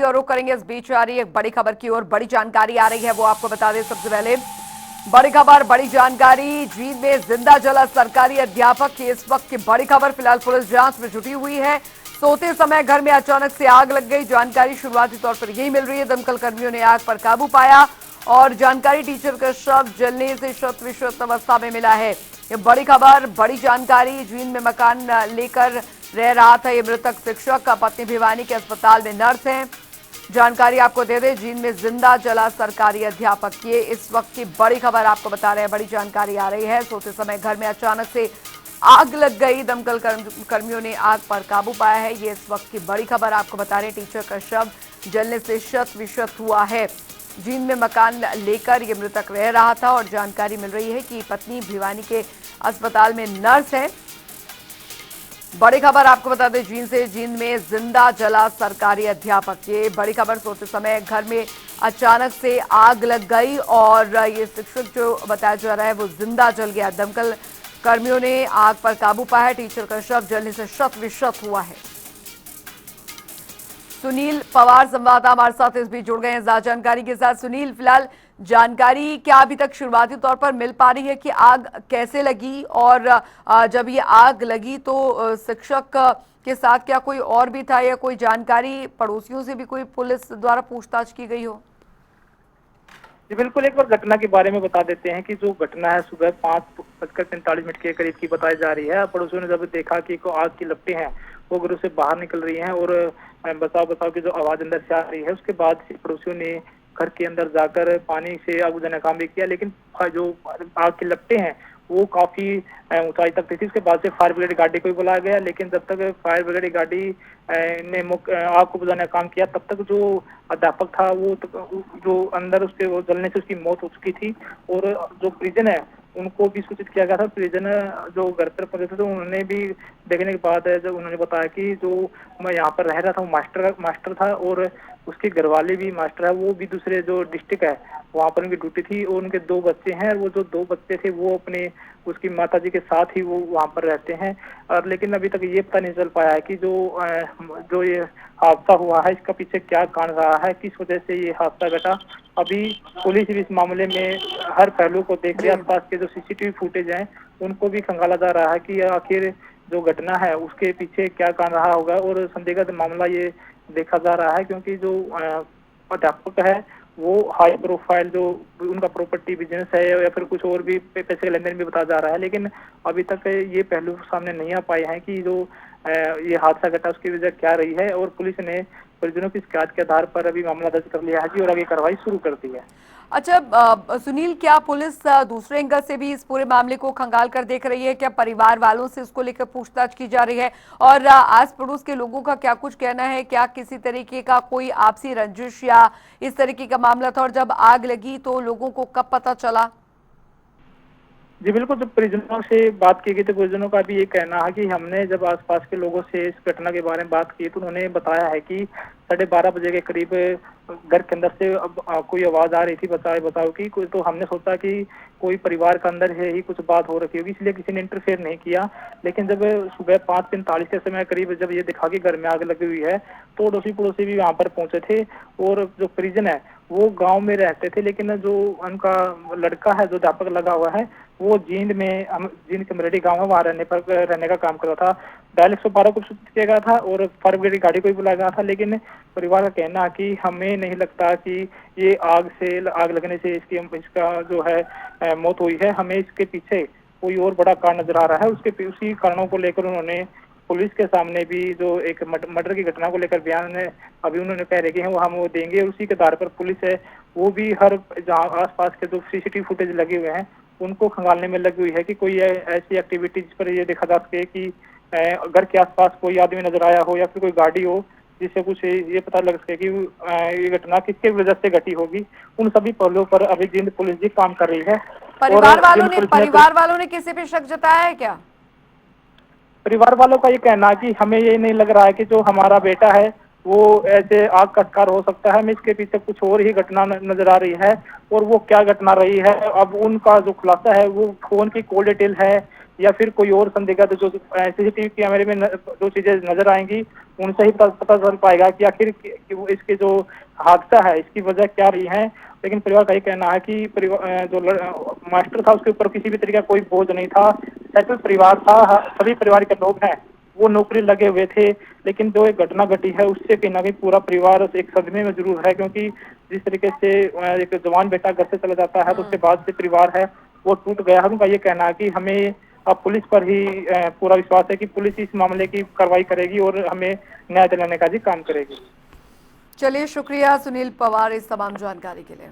और रुख करेंगे इस बीच आ रही एक बड़ी खबर की ओर। बड़ी जानकारी आ रही है, वो आपको बता दें। सबसे पहले बड़ी खबर, बड़ी जानकारी। जींद में जिंदा जला सरकारी अध्यापक की इस वक्त की बड़ी खबर। फिलहाल पुलिस जांच में जुटी हुई है। सोते समय घर में अचानक से आग लग गई। जानकारी शुरुआती तौर पर यही मिल रही है। दमकल कर्मियों ने आग पर काबू पाया और जानकारी, टीचर का शव जलने से शत विशत अवस्था में मिला है। ये बड़ी खबर, बड़ी जानकारी। जींद में मकान लेकर रह रहा था ये मृतक शिक्षक का पत्नी भिवानी के अस्पताल में नर्स है। जानकारी आपको दे दें, जींद में जिंदा जला सरकारी अध्यापक, ये इस वक्त की बड़ी खबर आपको बता रहे हैं। बड़ी जानकारी आ रही है। सोते समय घर में अचानक से आग लग गई। दमकल कर्मियों ने आग पर काबू पाया है। ये इस वक्त की बड़ी खबर आपको बता रहे हैं। टीचर का शव जलने से शत विशत हुआ है। जींद में मकान लेकर ये मृतक रह रहा था और जानकारी मिल रही है कि पत्नी भिवानी के अस्पताल में नर्स है। बड़ी खबर आपको बता दें, जींद में जिंदा जला सरकारी अध्यापक, ये बड़ी खबर। सोते समय घर में अचानक से आग लग गई और ये शिक्षक जो बताया जा रहा है वो जिंदा जल गया। दमकल कर्मियों ने आग पर काबू पाया है। टीचर का शव जलने से शत विशत हुआ है। सुनील पवार संवाददाता हमारे साथ इस बीच जुड़ गए हैं ज्यादा जानकारी के साथ। सुनील, फिलहाल जानकारी क्या अभी तक शुरुआती तौर पर मिल पा रही है कि आग कैसे लगी, और जब ये आग लगी तो शिक्षक के साथ क्या कोई और भी था, या कोई जानकारी पड़ोसियों से भी कोई पुलिस द्वारा पूछताछ की गई हो? जी बिल्कुल, एक बार घटना के बारे में बता देते हैं कि जो घटना है सुबह 5:45 के करीब की बताई जा रही है। पड़ोसियों ने जब देखा कि आग की लपटें हैं वो घरों से बाहर निकल रही हैं और बचाव बचाव की जो आवाज अंदर से आ रही है, उसके बाद से पड़ोसियों ने घर के अंदर जाकर पानी से आग बुझाने का काम भी किया, लेकिन जो आग की लपटें हैं वो काफी ऊंचाई तक थी। उसके बाद से फायर ब्रिगेड गाड़ी को भी बुलाया गया, लेकिन जब तक फायर ब्रिगेड गाड़ी ने आग को बुझाने का काम किया, तब तक जो अध्यापक था वो जो अंदर उसके वो जलने से उसकी मौत हो चुकी थी। और जो परिजन है उनको भी सूचित किया गया था। परिजन जो घर पर पहुंचे थे तो उन्होंने भी देखने के बाद जब उन्होंने बताया कि जो मैं यहाँ पर रह रहा था वो मास्टर था और उसके घरवाले भी मास्टर है, वो भी दूसरे जो डिस्ट्रिक्ट है वहाँ पर उनकी ड्यूटी थी और उनके 2 बच्चे हैं। और वो जो 2 बच्चे थे वो अपने उसकी माताजी के साथ ही वो वहाँ पर रहते हैं। और लेकिन अभी तक ये पता नहीं चल पाया है कि जो ये हादसा हुआ है इसका पीछे क्या कारण रहा है, किस वजह से ये हादसा घटा। अभी पुलिस भी इस मामले में हर पहलू को देख रही है। आसपास के जो सीसीटीवी फुटेज हैं उनको भी खंगाला जा रहा है कि आखिर जो घटना है उसके पीछे क्या कारण रहा होगा। और संदिग्ध मामला ये देखा जा रहा है क्योंकि जो अध्यापक है वो हाई प्रोफाइल जो उनका प्रॉपर्टी बिजनेस है या फिर कुछ और भी पैसे का लेन देन भी बताया जा रहा है, लेकिन अभी तक ये पहलू सामने नहीं आ पाए हैं कि जो ये हादसा घटा उसकी वजह क्या रही है। और पुलिस ने परिजनों की शिकायत के आधार पर अभी मामला दर्ज कर लिया है जी और आगे कार्रवाई शुरू कर दी है। अच्छा सुनील, क्या पुलिस दूसरे एंगल से भी इस पूरे मामले को खंगाल कर देख रही है? क्या परिवार वालों से इसको लेकर पूछताछ की जा रही है? और आस पड़ोस के लोगों का क्या कुछ कहना है? क्या किसी तरीके का कोई आपसी रंजिश या इस तरीके का मामला था, और जब आग लगी तो लोगों को कब पता चला? जी बिल्कुल, जब परिजनों से बात की गई तो परिजनों का भी ये कहना है कि हमने जब आसपास के लोगों से इस घटना के बारे में बात की तो उन्होंने बताया है कि 12:30 बजे के करीब घर के अंदर से अब कोई आवाज आ रही थी बचाओ बचाओ की। तो हमने सोचा कि कोई परिवार के अंदर से ही कुछ बात हो रखी होगी, इसलिए किसी ने इंटरफेयर नहीं किया। लेकिन जब सुबह 5:45 के समय करीब जब ये देखा कि घर में आग लगी हुई है तो अड़ोसी पड़ोसी भी वहां पर पहुंचे थे। और जो परिजन है वो गाँव में रहते थे, लेकिन जो उनका लड़का है जो अध्यापक लगा हुआ है वो जींद के मरेडी गांव है, वहाँ रहने का काम कर रहा था। डायल 112 को सूचित किया गया था और फायर ब्रिगेड गाड़ी को भी बुलाया गया था, लेकिन परिवार का कहना कि हमें नहीं लगता कि ये आग लगने से इसका जो है मौत हुई है। हमें इसके पीछे कोई और बड़ा कारण नजर आ रहा है। उसी कारणों को लेकर उन्होंने पुलिस के सामने भी जो एक मर्डर की घटना को लेकर बयान अभी उन्होंने कह रहे हैं वो हम वो देंगे। उसी के आधार पर पुलिस है वो भी हर जहाँ आसपास के जो सीसीटीवी फुटेज लगे हुए हैं उनको खंगालने में लगी हुई है कि कोई ऐसी एक्टिविटी जिस पर ये देखा जा सके कि घर के आसपास कोई आदमी नजर आया हो या फिर कोई गाड़ी हो जिससे कुछ ये पता लग सके कि ये घटना किसके वजह से घटी होगी। उन सभी पहलुओं पर अभी जींद पुलिस भी काम कर रही है। परिवार वालों ने किसी पे शक जताया है क्या? परिवार वालों का ये कहना है कि हमें ये नहीं लग रहा है कि जो हमारा बेटा है वो ऐसे आग का शिकार हो सकता है। हमें इसके पीछे कुछ और ही घटना नजर आ रही है, और वो क्या घटना रही है अब उनका जो खुलासा है वो फोन की कॉल डिटेल है या फिर कोई और संदिग्ध जो सीसीटीवी कैमरे में जो चीजें नजर आएंगी उनसे ही पता चल पाएगा कि आखिर कि वो इसके जो हादसा है इसकी वजह क्या रही है। लेकिन परिवार का ये कहना है कि जो मास्टर था उसके ऊपर किसी भी तरीके का कोई बोझ नहीं था, सेटल परिवार था, सभी परिवार के लोग हैं वो नौकरी लगे हुए थे। लेकिन जो एक घटना घटी है उससे कहीं ना कहीं पूरा परिवार एक सदमे में जरूर है, क्योंकि जिस तरीके से एक जवान बेटा घर से चला जाता है तो उसके बाद से परिवार है वो टूट गया है। उनका ये कहना है कि हमें अब पुलिस पर ही पूरा विश्वास है कि पुलिस इस मामले की कार्रवाई करेगी और हमें न्याय दिलाने का भी काम करेगी। चलिए, शुक्रिया सुनील पवार इस तमाम जानकारी के लिए।